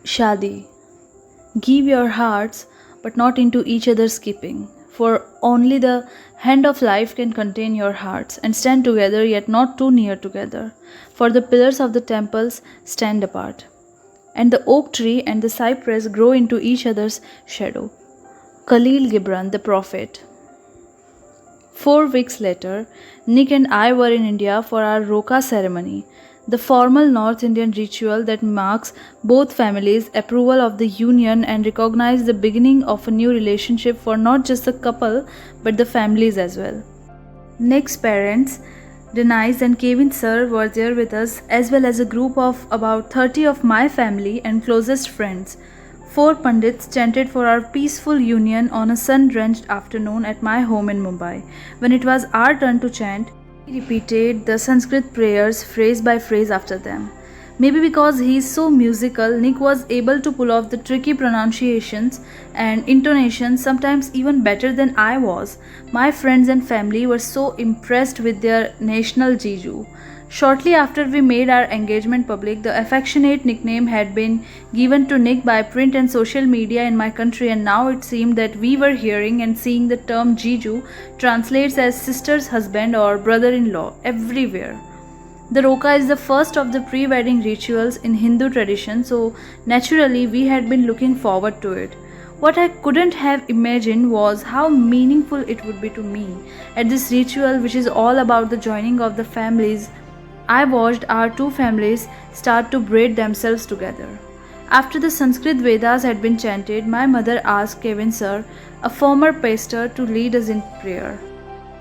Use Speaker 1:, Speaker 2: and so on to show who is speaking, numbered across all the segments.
Speaker 1: Shadi. Give your hearts, but not into each other's keeping. For only the hand of life can contain your hearts and stand together, yet not too near together. For the pillars of the temples stand apart, and the oak tree and the cypress grow into each other's shadow. Khalil Gibran, the prophet. 4 weeks later, Nick and I were in India for our Roka ceremony, the formal North Indian ritual that marks both families' approval of the union and recognizes the beginning of a new relationship for not just the couple but the families as well. Nick's parents, Denise and Kevin sir, were there with us, as well as a group of about 30 of my family and closest friends. 4 Pandits chanted for our peaceful union on a sun drenched afternoon at my home in Mumbai. When it was our turn to chant, we repeated the Sanskrit prayers phrase by phrase after them. Maybe because he is so musical, Nick was able to pull off the tricky pronunciations and intonations sometimes even better than I was. My friends and family were so impressed with their national Jiju. Shortly after we made our engagement public, the affectionate nickname had been given to Nick by print and social media in my country, and now it seemed that we were hearing and seeing the term Jiju translates as sister's husband or brother in law everywhere. The Roka is the first of the pre wedding rituals in Hindu tradition, so naturally we had been looking forward to it. What I couldn't have imagined was how meaningful it would be to me. At this ritual, which is all about the joining of the families, I watched our two families start to braid themselves together. After the Sanskrit Vedas had been chanted, my mother asked Kevin sir, a former pastor, to lead us in prayer.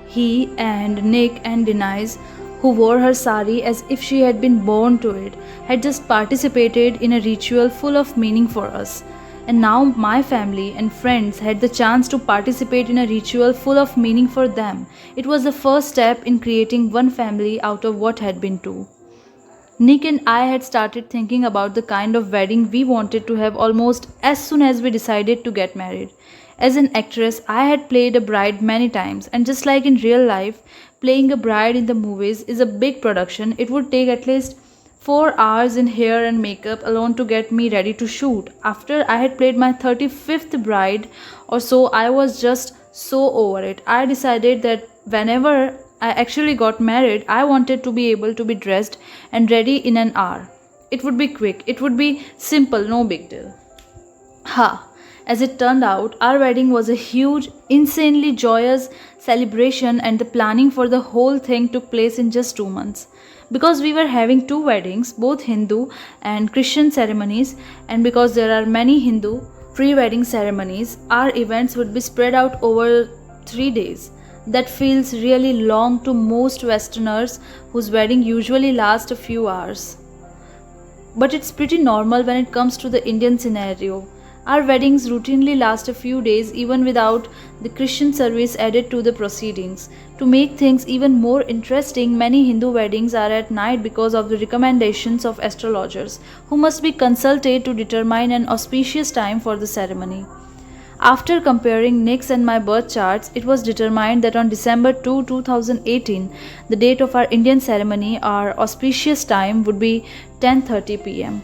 Speaker 1: He and Nick and Denise, who wore her sari as if she had been born to it, had just participated in a ritual full of meaning for us. And now my family and friends had the chance to participate in a ritual full of meaning for them. It was the first step in creating one family out of what had been two. Nick and I had started thinking about the kind of wedding we wanted to have almost as soon as we decided to get married. As an actress, I had played a bride many times, and just like in real life, playing a bride in the movies is a big production. It would take at least 4 hours in hair and makeup alone to get me ready to shoot. After I had played my 35th bride or so, I was just so over it. I decided that whenever I actually got married, I wanted to be able to be dressed and ready in an hour. It would be quick, it would be simple, no big deal. Ha! As it turned out, our wedding was a huge, insanely joyous celebration, and the planning for the whole thing took place in just 2 months. Because we were having two weddings, both Hindu and Christian ceremonies, and because there are many Hindu pre wedding ceremonies, our events would be spread out over 3 days. That feels really long to most Westerners whose wedding usually lasts a few hours. But it's pretty normal when it comes to the Indian scenario. Our weddings routinely last a few days even without the Christian service added to the proceedings. To make things even more interesting, many Hindu weddings are at night because of the recommendations of astrologers, who must be consulted to determine an auspicious time for the ceremony. After comparing Nick's and my birth charts, it was determined that on December 2, 2018, the date of our Indian ceremony, our auspicious time would be 10:30 pm.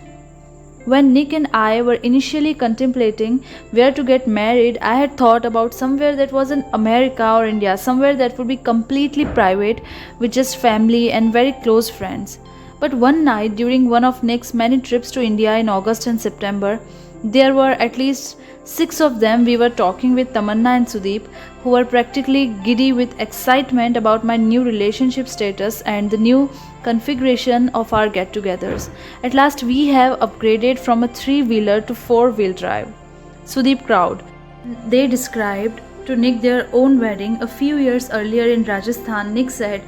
Speaker 1: When Nick and I were initially contemplating where to get married, I had thought about somewhere that wasn't America or India, somewhere that would be completely private with just family and very close friends. But one night during one of Nick's many trips to India in August and September, there were at least 6 of them. We were talking with Tamanna and Sudeep, who were practically giddy with excitement about my new relationship status and the new configuration of our get togethers. At last, we have upgraded from a three-wheeler to four-wheel drive. Sudeep crowd. They described to Nick their own wedding a few years earlier in Rajasthan. Nick said,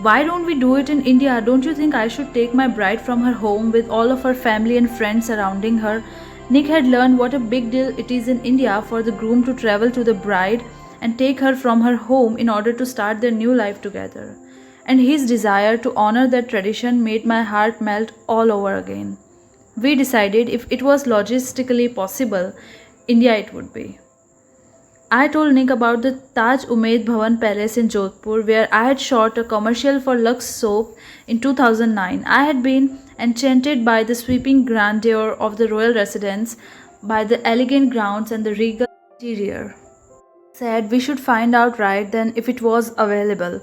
Speaker 1: "Why don't we do it in India? Don't you think I should take my bride from her home with all of her family and friends surrounding her?" Nick had learned what a big deal it is in India for the groom to travel to the bride and take her from her home in order to start their new life together. And his desire to honor that tradition made my heart melt all over again. We decided if it was logistically possible, India it would be. I told Nick about the Taj Umaid Bhavan Palace in Jodhpur, where I had shot a commercial for Lux Soap in 2009. I had been enchanted by the sweeping grandeur of the royal residence, by the elegant grounds and the regal interior. Said we should find out right then if it was available.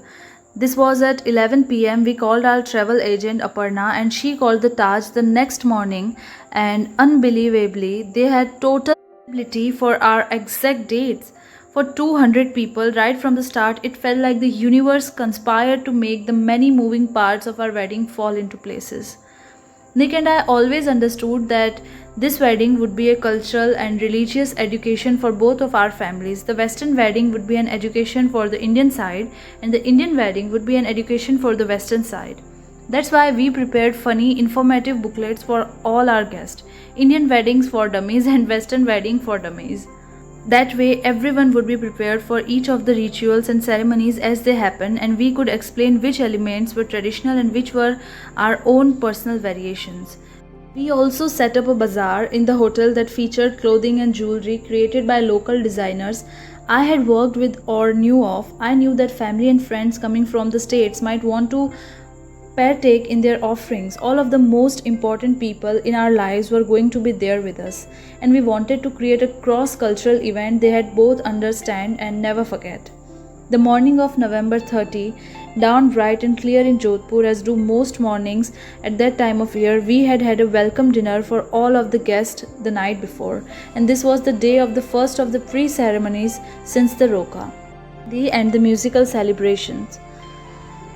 Speaker 1: This was at 11 p.m. We called our travel agent Aparna and she called the Taj the next morning, and unbelievably they had total availability for our exact dates. For 200 people right from the start, it felt like the universe conspired to make the many moving parts of our wedding fall into places. Nick and I always understood that this wedding would be a cultural and religious education for both of our families. The Western wedding would be an education for the Indian side, and the Indian wedding would be an education for the Western side. That's why we prepared funny, informative booklets for all our guests: Indian weddings for dummies and Western wedding for dummies. That way, everyone would be prepared for each of the rituals and ceremonies as they happen, and we could explain which elements were traditional and which were our own personal variations. We also set up a bazaar in the hotel that featured clothing and jewelry created by local designers I had worked with or knew of. I knew that family and friends coming from the States might want to partake in their offerings. All of the most important people in our lives were going to be there with us, and we wanted to create a cross cultural event they had both understand and never forget. The morning of November 30 dawned bright and clear in Jodhpur, as do most mornings at that time of year. We had had a welcome dinner for all of the guests the night before, and this was the day of the first of the pre ceremonies since the Roka, and the musical celebrations.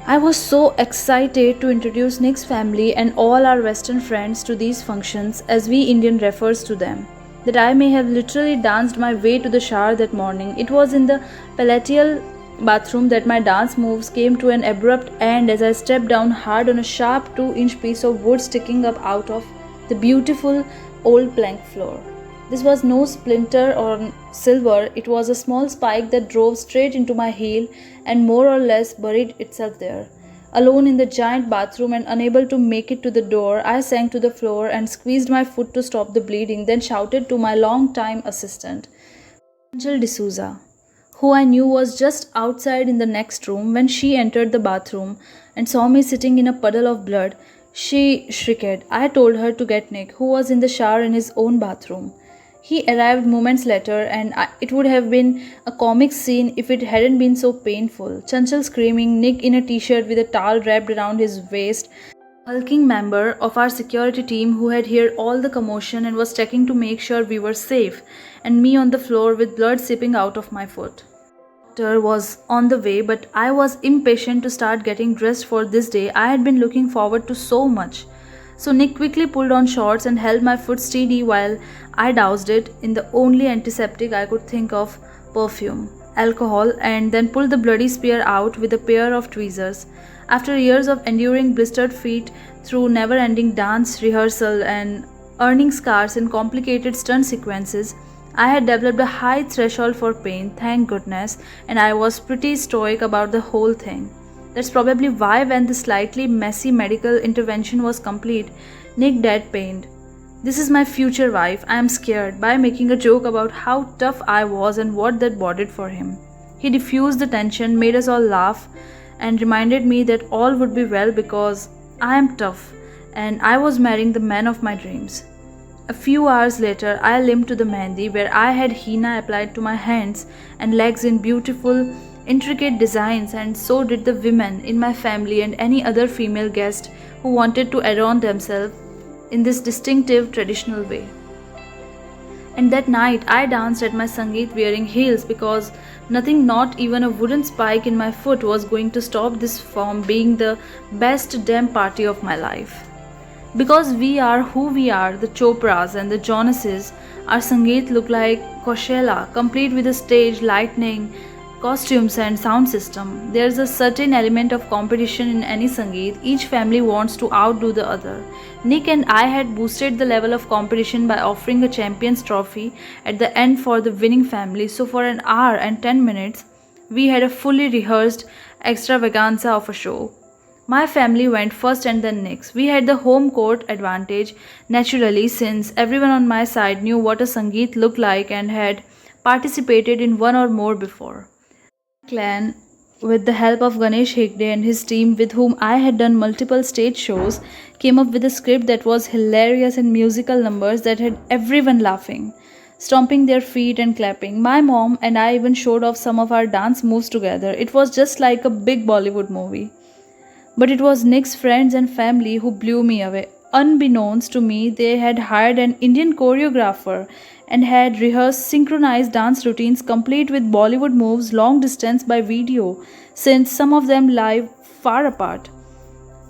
Speaker 1: I was so excited to introduce Nick's family and all our Western friends to these functions, as we Indian refers to them, that I may have literally danced my way to the shower that morning. It was in the palatial bathroom that my dance moves came to an abrupt end as I stepped down hard on a sharp 2-inch piece of wood sticking up out of the beautiful old plank floor. This was no splinter or silver, it was a small spike that drove straight into my heel and more or less buried itself there. Alone in the giant bathroom and unable to make it to the door, I sank to the floor and squeezed my foot to stop the bleeding, then shouted to my long-time assistant, Angel D'Souza, who I knew was just outside in the next room. When she entered the bathroom and saw me sitting in a puddle of blood, she shrieked. I told her to get Nick, who was in the shower in his own bathroom. He arrived moments later, and it would have been a comic scene if it hadn't been so painful. Chanchal screaming, Nick in a t-shirt with a towel wrapped around his waist, hulking member of our security team who had heard all the commotion and was checking to make sure we were safe, and me on the floor with blood seeping out of my foot. The doctor was on the way, but I was impatient to start getting dressed for this day I had been looking forward to so much. So Nick quickly pulled on shorts and held my foot steady while I doused it in the only antiseptic I could think of, perfume, alcohol, and then pulled the bloody spear out with a pair of tweezers. After years of enduring blistered feet through never-ending dance rehearsal and earning scars in complicated stunt sequences, I had developed a high threshold for pain, thank goodness, and I was pretty stoic about the whole thing. That's probably why when the slightly messy medical intervention was complete, Nick dead pained. This is my future wife, I am scared, by making a joke about how tough I was and what that boded for him. He diffused the tension, made us all laugh, and reminded me that all would be well because I am tough and I was marrying the man of my dreams. A few hours later, I limped to the mehndi where I had henna applied to my hands and legs in beautiful, intricate designs, and so did the women in my family and any other female guest who wanted to adorn themselves in this distinctive traditional way. And that night I danced at my Sangeet wearing heels because nothing, not even a wooden spike in my foot, was going to stop this from being the best damn party of my life. Because we are who we are, the Chopras and the Jonases, our Sangeet looked like Coachella, complete with a stage, lighting, costumes and sound system. There's a certain element of competition in any Sangeet. Each family wants to outdo the other. Nick and I had boosted the level of competition by offering a champion's trophy at the end for the winning family. So for an hour and 10 minutes, we had a fully rehearsed extravaganza of a show. My family went first and then Nick's. We had the home court advantage naturally, since everyone on my side knew what a Sangeet looked like and had participated in one or more before. Clan, with the help of Ganesh Hegde and his team, with whom I had done multiple stage shows, came up with a script that was hilarious and musical numbers that had everyone laughing, stomping their feet and clapping. My mom and I even showed off some of our dance moves together. It was just like a big Bollywood movie. But it was Nick's friends and family who blew me away. Unbeknownst to me, they had hired an Indian choreographer and had rehearsed synchronized dance routines complete with Bollywood moves long distance by video, since some of them live far apart.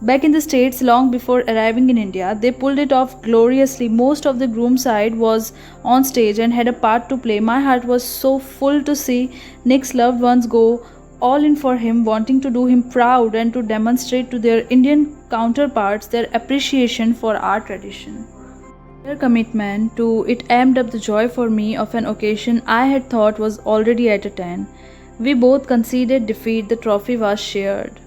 Speaker 1: Back in the States, long before arriving in India, they pulled it off gloriously. Most of the groom side was on stage and had a part to play. My heart was so full to see Nick's loved ones go all in for him, wanting to do him proud and to demonstrate to their Indian counterparts their appreciation for our tradition. Their commitment to it amped up the joy for me of an occasion I had thought was already at a 10. We both conceded defeat, the trophy was shared.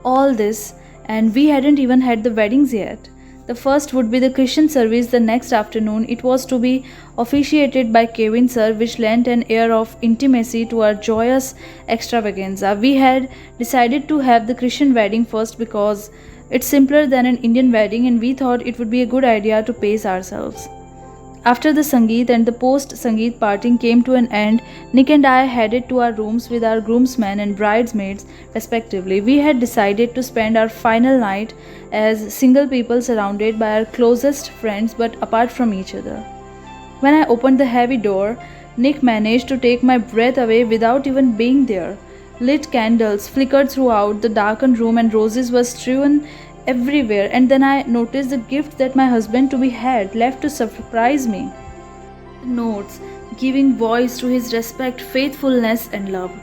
Speaker 1: All this, and we hadn't even had the weddings yet. The first would be the Christian service the next afternoon. It was to be officiated by Kevin sir, which lent an air of intimacy to our joyous extravaganza. We had decided to have the Christian wedding first because it's simpler than an Indian wedding, and we thought it would be a good idea to pace ourselves. After the Sangeet and the post Sangeet parting came to an end, Nick and I headed to our rooms with our groomsmen and bridesmaids, respectively. We had decided to spend our final night as single people surrounded by our closest friends but apart from each other. When I opened the heavy door, Nick managed to take my breath away without even being there. Lit candles flickered throughout the darkened room and roses were strewn everywhere, and then I noticed the gift that my husband to be had left to surprise me. Notes giving voice to his respect, faithfulness, and love.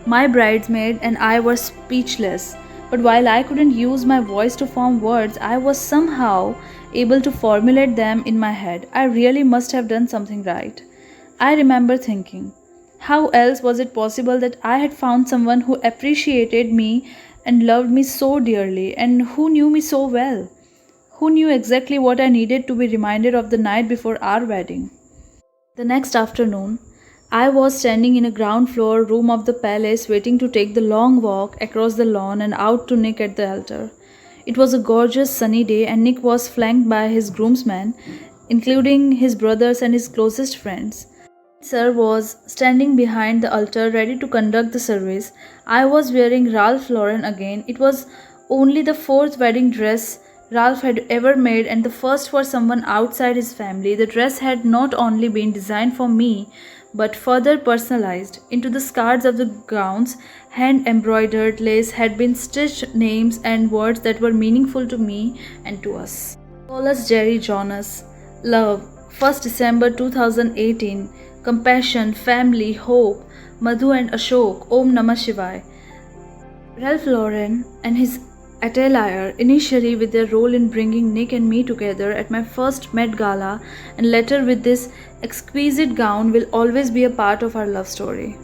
Speaker 1: My bridesmaid and I were speechless, but while I couldn't use my voice to form words, I was somehow able to formulate them in my head. I really must have done something right. I remember thinking, how else was it possible that I had found someone who appreciated me and loved me so dearly, and who knew me so well, who knew exactly what I needed to be reminded of the night before our wedding. The next afternoon, I was standing in a ground floor room of the palace waiting to take the long walk across the lawn and out to Nick at the altar. It was a gorgeous sunny day, and Nick was flanked by his groomsmen, including his brothers and his closest friends. Sir was standing behind the altar ready to conduct the service. I was wearing Ralph Lauren again. It was only the fourth wedding dress Ralph had ever made, and the first for someone outside his family. The dress had not only been designed for me, but further personalized. Into the skirts of the gowns, hand-embroidered lace had been stitched names and words that were meaningful to me and to us. Paulus Jerry Jonas, love, 1st December 2018, compassion, family, hope, Madhu and Ashok, Om Namah Shivaya. Ralph Lauren and his atelier, initially with their role in bringing Nick and me together at my first Met Gala, and later with this exquisite gown, will always be a part of our love story.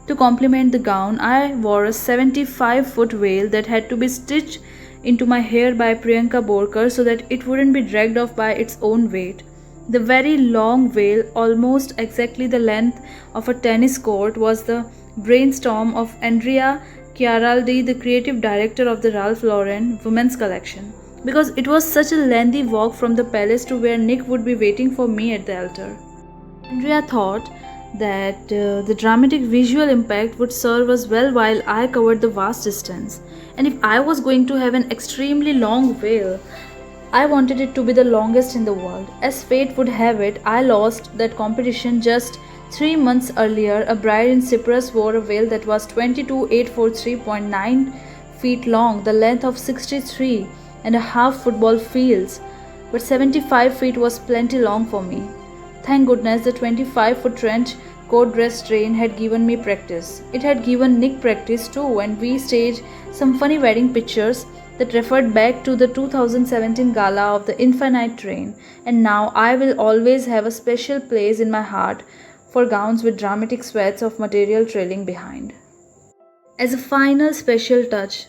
Speaker 1: To complement the gown, I wore a 75-foot veil that had to be stitched into my hair by Priyanka Borkar so that it wouldn't be dragged off by its own weight. The very long veil, almost exactly the length of a tennis court, was the brainstorm of Andrea Chiaraldi, the creative director of the Ralph Lauren women's collection, because it was such a lengthy walk from the palace to where Nick would be waiting for me at the altar. Andrea thought that the dramatic visual impact would serve us well while I covered the vast distance, and if I was going to have an extremely long veil, I wanted it to be the longest in the world. As fate would have it, I lost that competition just 3 months earlier. A bride in Cyprus wore a veil that was 22,843.9 feet long, the length of 63 and a half football fields, but 75 feet was plenty long for me. Thank goodness the 25-foot trench coat dress train had given me practice. It had given Nick practice too, and we staged some funny wedding pictures that referred back to the 2017 gala of the Infinite Train, and now I will always have a special place in my heart for gowns with dramatic sweats of material trailing behind. As a final special touch,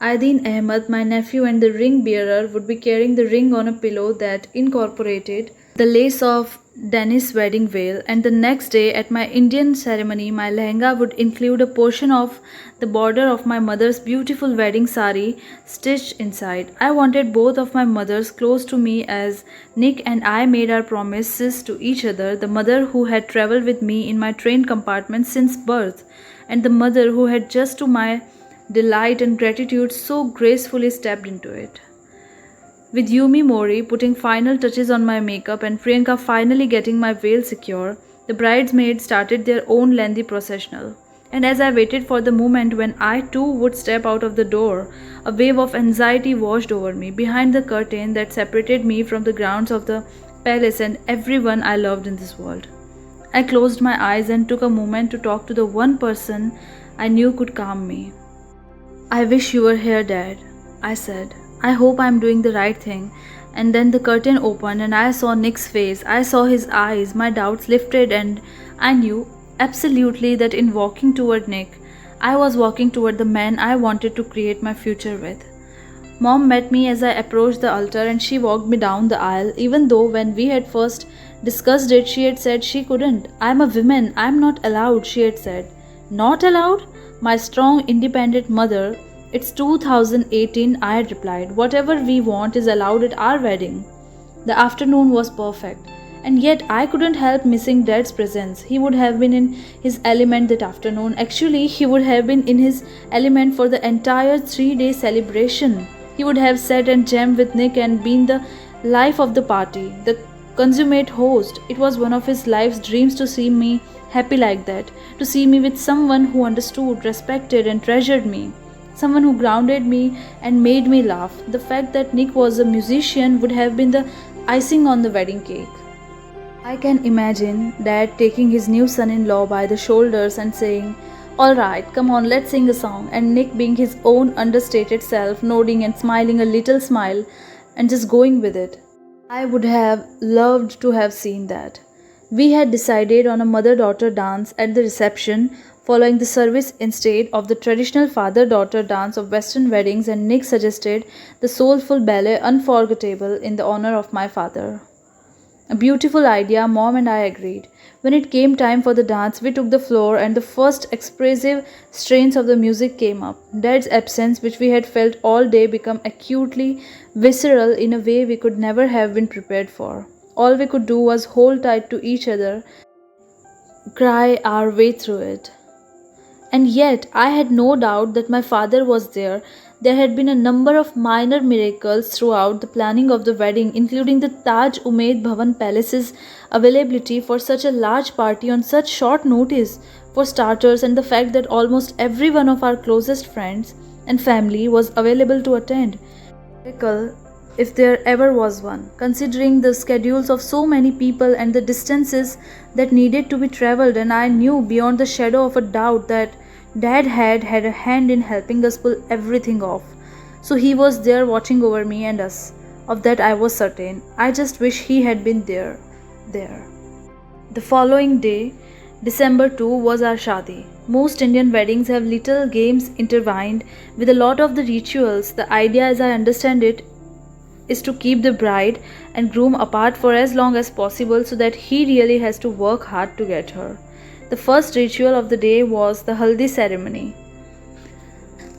Speaker 1: Aydin Ahmed, my nephew and the ring bearer, would be carrying the ring on a pillow that incorporated the lace of Danish wedding veil, and the next day at my Indian ceremony, my lehenga would include a portion of the border of my mother's beautiful wedding sari stitched inside. I wanted both of my mothers close to me as Nick and I made our promises to each other, the mother who had traveled with me in my train compartment since birth, and the mother who had just to my delight and gratitude so gracefully stepped into it. With Yumi Mori putting final touches on my makeup and Priyanka finally getting my veil secure, the bridesmaids started their own lengthy processional. And as I waited for the moment when I too would step out of the door, a wave of anxiety washed over me behind the curtain that separated me from the grounds of the palace and everyone I loved in this world. I closed my eyes and took a moment to talk to the one person I knew could calm me. I wish you were here, Dad, I said. I hope I'm doing the right thing. And then the curtain opened and I saw Nick's face. I saw his eyes. My doubts lifted and I knew absolutely that in walking toward Nick, I was walking toward the man I wanted to create my future with. Mom met me as I approached the altar and she walked me down the aisle, even though when we had first discussed it, she had said she couldn't. I'm a woman. I'm not allowed, she had said. Not allowed? My strong, independent mother. It's 2018, I had replied. Whatever we want is allowed at our wedding. The afternoon was perfect, and yet I couldn't help missing Dad's presence. He would have been in his element that afternoon. Actually, he would have been in his element for the entire 3-day celebration. He would have sat and jammed with Nick and been the life of the party, the consummate host. It was one of his life's dreams to see me happy like that, to see me with someone who understood, respected, and treasured me. Someone who grounded me and made me laugh. The fact that Nick was a musician would have been the icing on the wedding cake. I can imagine Dad taking his new son-in-law by the shoulders and saying, "Alright, come on, let's sing a song," and Nick being his own understated self, nodding and smiling a little smile and just going with it. I would have loved to have seen that. We had decided on a mother-daughter dance at the reception, following the service instead of the traditional father-daughter dance of Western weddings, and Nick suggested the soulful ballet Unforgettable in the honor of my father. A beautiful idea, Mom and I agreed. When it came time for the dance, we took the floor and the first expressive strains of the music came up. Dad's absence, which we had felt all day, became acutely visceral in a way we could never have been prepared for. All we could do was hold tight to each other, cry our way through it. And yet, I had no doubt that my father was there. There had been a number of minor miracles throughout the planning of the wedding, including the Taj Umaid Bhavan Palace's availability for such a large party on such short notice, for starters, and the fact that almost every one of our closest friends and family was available to attend. Miracle, if there ever was one, considering the schedules of so many people and the distances that needed to be traveled, and I knew beyond the shadow of a doubt that Dad had a hand in helping us pull everything off. So he was there watching over me and us. Of that I was certain. I just wish he had been there. The following day, December 2, was our shadi. Most Indian weddings have little games intertwined with a lot of the rituals. The idea, as I understand it, is to keep the bride and groom apart for as long as possible so that he really has to work hard to get her. The first ritual of the day was the haldi ceremony.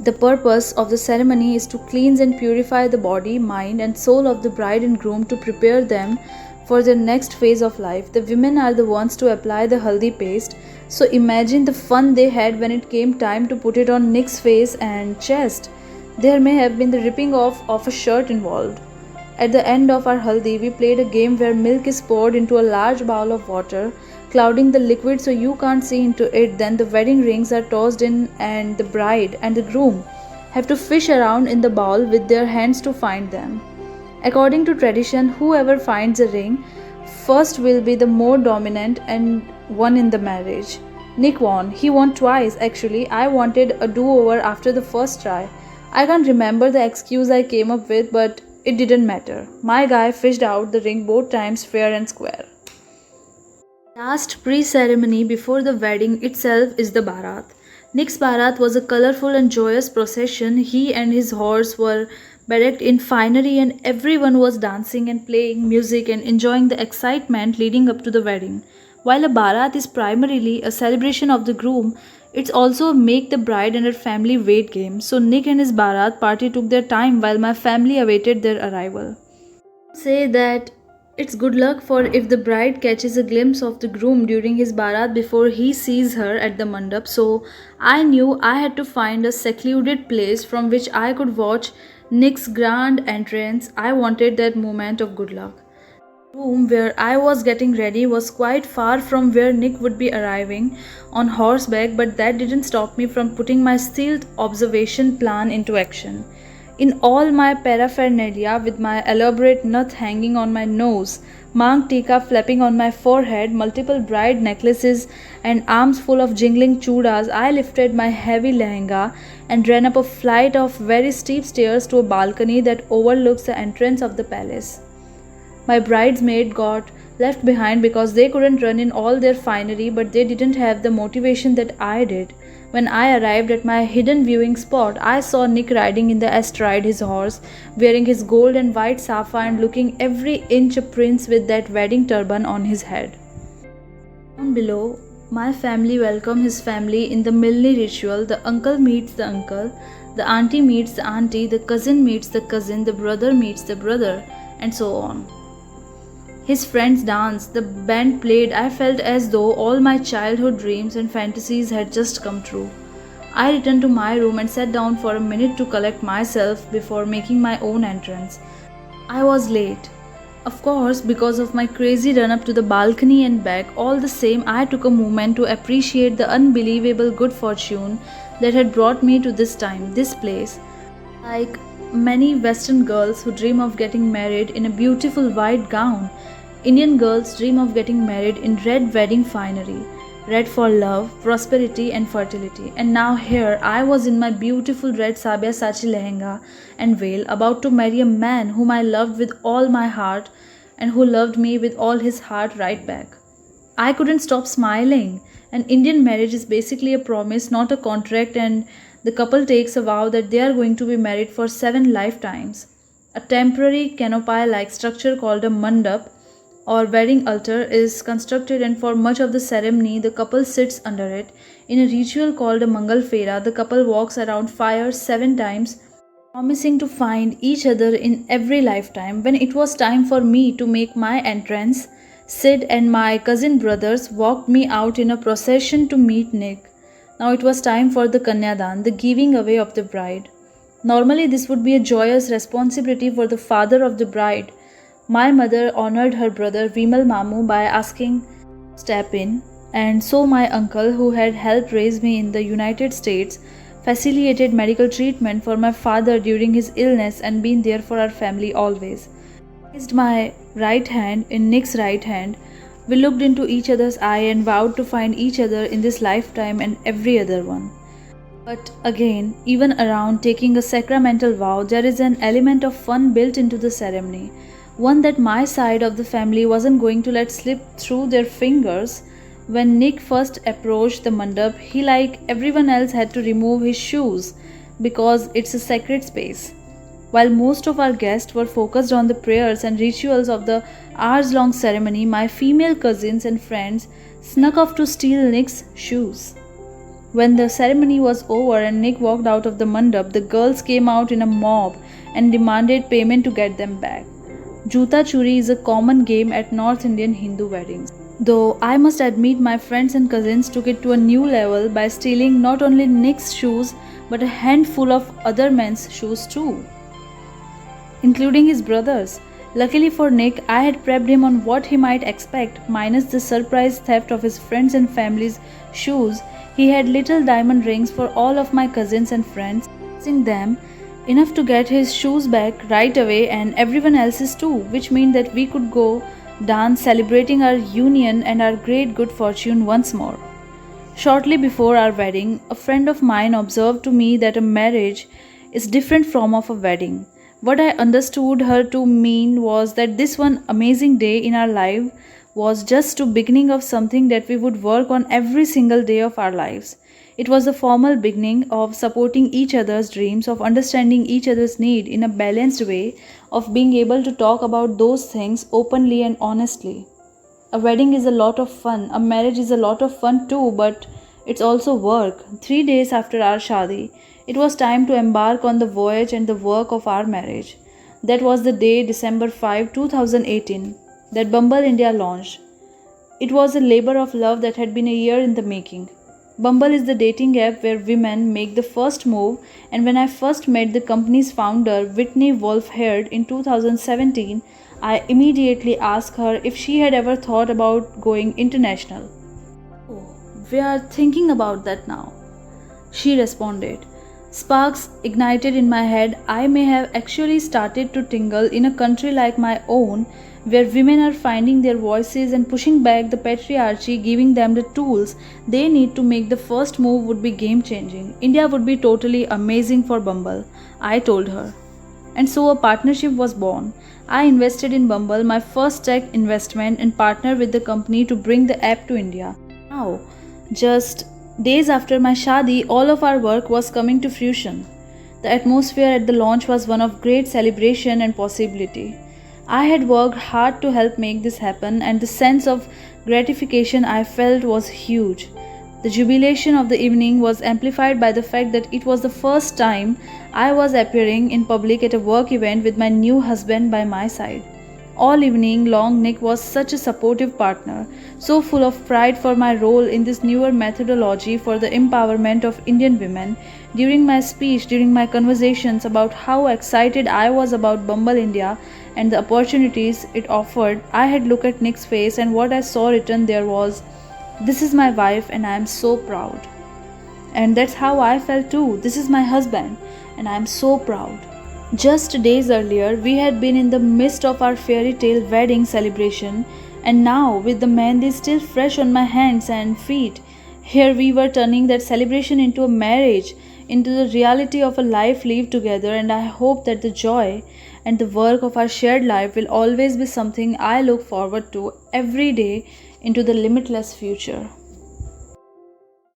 Speaker 1: The purpose of the ceremony is to cleanse and purify the body, mind, and soul of the bride and groom to prepare them for their next phase of life. The women are the ones to apply the haldi paste, so imagine the fun they had when it came time to put it on Nick's face and chest. There may have been the ripping off of a shirt involved. At the end of our haldi, we played a game where milk is poured into a large bowl of water, clouding the liquid so you can't see into it. Then the wedding rings are tossed in and the bride and the groom have to fish around in the bowl with their hands to find them. According to tradition, whoever finds a ring first will be the more dominant and won in the marriage. Nick won. He won twice actually. I wanted a do-over after the first try. I can't remember the excuse I came up with, but it didn't matter. My guy fished out the ring both times fair and square. Last pre-ceremony before the wedding itself is the Bharat. Nick's Bharat was a colorful and joyous procession. He and his horse were Bedecked in finery, and everyone was dancing and playing music and enjoying the excitement leading up to the wedding. While a barat is primarily a celebration of the groom, it's also a make the bride and her family wait game. So Nick and his barat party took their time while my family awaited their arrival. Say that it's good luck for if the bride catches a glimpse of the groom during his barat before he sees her at the mandap. So I knew I had to find a secluded place from which I could watch Nick's grand entrance. I wanted that moment of good luck. The room where I was getting ready was quite far from where Nick would be arriving on horseback, but that didn't stop me from putting my stealth observation plan into action. In all my paraphernalia, with my elaborate nut hanging on my nose, mang tika flapping on my forehead, multiple bride necklaces, and arms full of jingling chudas, I lifted my heavy lehenga and ran up a flight of very steep stairs to a balcony that overlooks the entrance of the palace. My bridesmaid got left behind because they couldn't run in all their finery, but they didn't have the motivation that I did. When I arrived at my hidden viewing spot, I saw Nick riding in the astride his horse, wearing his gold and white safa and looking every inch a prince with that wedding turban on his head. Down below, my family welcomed his family in the Milni ritual. The uncle meets the uncle, the auntie meets the auntie, the cousin meets the cousin, the brother meets the brother, and so on. His friends danced, the band played. I felt as though all my childhood dreams and fantasies had just come true. I returned to my room and sat down for a minute to collect myself before making my own entrance. I was late. Of course, because of my crazy run up to the balcony and back. All the same, I took a moment to appreciate the unbelievable good fortune that had brought me to this time, this place. Like many Western girls who dream of getting married in a beautiful white gown, Indian girls dream of getting married in red wedding finery, red for love, prosperity, and fertility. And now here I was in my beautiful red Sabya Sachi lehenga and veil, about to marry a man whom I loved with all my heart and who loved me with all his heart right back. I couldn't stop smiling. An Indian marriage is basically a promise, not a contract, and the couple takes a vow that they are going to be married for 7 lifetimes. A temporary canopy-like structure called a mandap or wedding altar is constructed, and for much of the ceremony the couple sits under it. In a ritual called a Mangal Fera, the couple walks around fire 7 times, promising to find each other in every lifetime. When it was time for me to make my entrance, Sid and my cousin brothers walked me out in a procession to meet Nick. Now it was time for the Kanyadan, the giving away of the bride. Normally this would be a joyous responsibility for the father of the bride. My mother honored her brother Vimal Mamu by asking step in, and so my uncle, who had helped raise me in the United States, facilitated medical treatment for my father during his illness and been there for our family always. I placed my right hand in Nick's right hand. We looked into each other's eye and vowed to find each other in this lifetime and every other one. But again, even around taking a sacramental vow, there is an element of fun built into the ceremony. One that my side of the family wasn't going to let slip through their fingers. When Nick first approached the mandap, he, like everyone else, had to remove his shoes because it's a sacred space. While most of our guests were focused on the prayers and rituals of the hours-long ceremony, my female cousins and friends snuck off to steal Nick's shoes. When the ceremony was over and Nick walked out of the mandap, the girls came out in a mob and demanded payment to get them back. Juta Churi is a common game at North Indian Hindu weddings. Though I must admit my friends and cousins took it to a new level by stealing not only Nick's shoes but a handful of other men's shoes too, including his brothers. Luckily for Nick, I had prepped him on what he might expect, minus the surprise theft of his friends and family's shoes. He had little diamond rings for all of my cousins and friends, using them enough to get his shoes back right away and everyone else's too, which meant that we could go dance celebrating our union and our great good fortune once more. Shortly before our wedding, a friend of mine observed to me that a marriage is different from of a wedding. What I understood her to mean was that this one amazing day in our life was just the beginning of something that we would work on every single day of our lives. It was the formal beginning of supporting each other's dreams, of understanding each other's need in a balanced way, of being able to talk about those things openly and honestly. A wedding is a lot of fun, a marriage is a lot of fun too, but it's also work. 3 days after our shadi, it was time to embark on the voyage and the work of our marriage. That was the day, December 5, 2018, that Bumble India launched. It was a labor of love that had been a year in the making. Bumble is the dating app where women make the first move, and when I first met the company's founder, Whitney Wolf Herd, in 2017, I immediately asked her if she had ever thought about going international. Oh, we are thinking about that now, she responded. Sparks ignited in my head. I may have actually started to tingle in a country like my own, where women are finding their voices and pushing back the patriarchy, giving them the tools they need to make the first move would be game changing. India would be totally amazing for Bumble, I told her. And so a partnership was born. I invested in Bumble, my first tech investment, and partnered with the company to bring the app to India. Now, just days after my shadi, all of our work was coming to fruition. The atmosphere at the launch was one of great celebration and possibility. I had worked hard to help make this happen, and the sense of gratification I felt was huge. The jubilation of the evening was amplified by the fact that it was the first time I was appearing in public at a work event with my new husband by my side. All evening long, Nick was such a supportive partner, so full of pride for my role in this newer methodology for the empowerment of Indian women. During my speech, during my conversations about how excited I was about Bumble India and the opportunities it offered, I had looked at Nick's face, and what I saw written there was, "This is my wife and I am so proud." And that's how I felt too. This is my husband and I am so proud. Just days earlier, we had been in the midst of our fairy tale wedding celebration, and now, with the mehndi still fresh on my hands and feet, here we were turning that celebration into a marriage, into the reality of a life lived together. And I hope that the joy and the work of our shared life will always be something I look forward to every day into the limitless future.